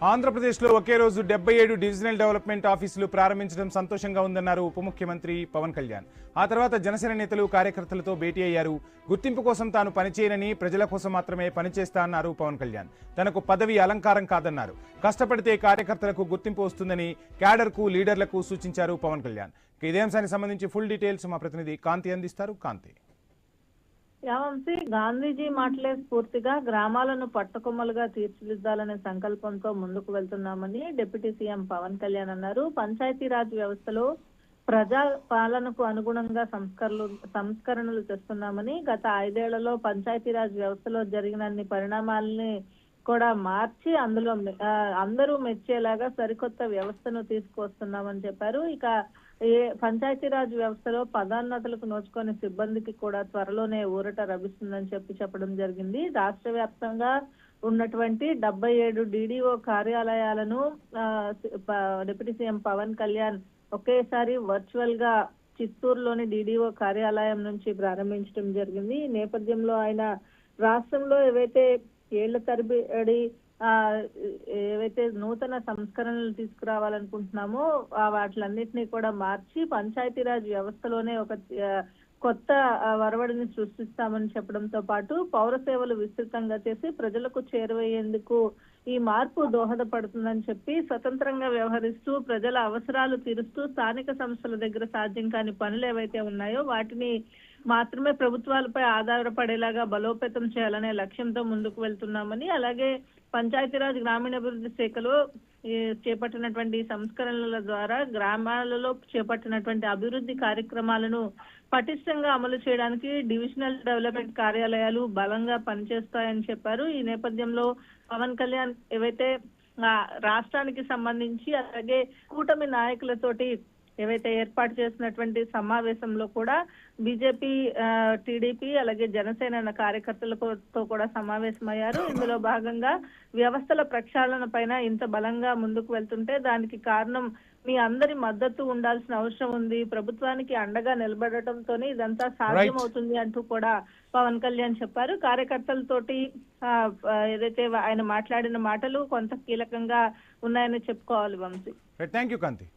ఆంధ్రప్రదేశ్లో ఒకే రోజు 77 divisional development ఆఫీసులు ప్రారంభించడం సంతోషంగా ఉందన్నారు ఉప ముఖ్యమంత్రి పవన్ కళ్యాణ్. ఆ తర్వాత జనసేన నేతలు కార్యకర్తలతో భేటీ అయ్యారు. గుర్తింపు కోసం తాను పనిచేయనని, ప్రజల కోసం మాత్రమే పనిచేస్తా అన్నారు పవన్ కళ్యాణ్. తనకు పదవి అలంకారం కాదన్నారు. కష్టపడితే కార్యకర్తలకు గుర్తింపు వస్తుందని క్యాడర్కు, లీడర్లకు సూచించారు పవన్ కళ్యాణ్. ఇదే అంశానికి సంబంధించి ఫుల్ డీటెయిల్స్ మా ప్రతినిధి కాంతి అందిస్తారు. కాంతి. యావంశీ, గాంధీజీ మాటలే స్ఫూర్తిగా గ్రామాలను పట్టుకొమ్మలుగా తీర్చిదిద్దాలనే సంకల్పంతో ముందుకు వెళ్తున్నామని డిప్యూటీ సీఎం పవన్ కళ్యాణ్ అన్నారు. పంచాయతీరాజ్ వ్యవస్థలో ప్రజా పాలనకు అనుగుణంగా సంస్కరణలు తెస్తున్నామని, గత 5 ఏళ్లలో పంచాయతీరాజ్ వ్యవస్థలో జరిగినన్ని పరిణామాలని కూడా మార్చి అందులో అందరూ మెచ్చేలాగా సరికొత్త వ్యవస్థను తీసుకువస్తున్నామని చెప్పారు. ఇక పంచాయతీరాజ్ వ్యవస్థలో పదోన్నతులకు నోచుకునే సిబ్బందికి కూడా త్వరలోనే ఊరట లభిస్తుందని చెప్పడం జరిగింది. రాష్ట్ర వ్యాప్తంగా ఉన్నటువంటి 77 DDO కార్యాలయాలను డిప్యూటీ సీఎం పవన్ కళ్యాణ్ ఒకేసారి వర్చువల్ గా చిత్తూరులోని DDO కార్యాలయం నుంచి ప్రారంభించడం జరిగింది. ఈ నేపథ్యంలో ఆయన రాష్ట్రంలో ఏవైతే ఏళ్ల తరబడి ఏవైతే నూతన సంస్కరణలు తీసుకురావాలనుకుంటున్నామో వాటిలన్నిటినీ కూడా మార్చి పంచాయతీరాజ్ వ్యవస్థలోనే ఒక కొత్త వరవడిని సృష్టిస్తామని చెప్పడంతో పాటు పౌర సేవలు విస్తృతంగా చేసి ప్రజలకు చేరువయ్యేందుకు ఈ మార్పు దోహదపడుతుందని చెప్పి స్వతంత్రంగా వ్యవహరిస్తూ ప్రజల అవసరాలు తీరుస్తూ స్థానిక సంస్థల దగ్గర సాధ్యం కాని పనులు ఏవైతే ఉన్నాయో వాటిని మాత్రమే ప్రభుత్వాలపై ఆధారపడేలాగా బలోపేతం చేయాలనే లక్ష్యంతో ముందుకు వెళ్తున్నామని, అలాగే పంచాయతీరాజ్ గ్రామీణాభివృద్ధి శాఖలో చేపట్టినటువంటి సంస్కరణల ద్వారా గ్రామాలలో చేపట్టినటువంటి అభివృద్ధి కార్యక్రమాలను పటిష్టంగా అమలు చేయడానికి డివిజనల్ డెవలప్మెంట్ కార్యాలయాలు బలంగా పనిచేస్తాయని చెప్పారు. ఈ నేపథ్యంలో పవన్ కళ్యాణ్ ఏవైతే రాష్ట్రానికి సంబంధించి అలాగే కూటమి నాయకులతోటి ఏవైతే ఏర్పాటు చేసినటువంటి సమావేశంలో కూడా బీజేపీ, టీడీపీ అలాగే జనసేన కార్యకర్తలతో కూడా సమావేశమయ్యారు. ఇందులో భాగంగా వ్యవస్థల ప్రక్షాళన పైన ఇంత బలంగా ముందుకు వెళ్తుంటే దానికి కారణం మీ అందరి మద్దతు ఉండాల్సిన అవసరం ఉంది, ప్రభుత్వానికి అండగా నిలబడటంతోనే ఇదంతా సాధ్యమవుతుంది అంటూ కూడా పవన్ కళ్యాణ్ చెప్పారు. కార్యకర్తలతోటి ఏదైతే ఆయన మాట్లాడిన మాటలు కొంత కీలకంగా ఉన్నాయని చెప్పుకోవాలి వంశీ. Thank you Kanthi.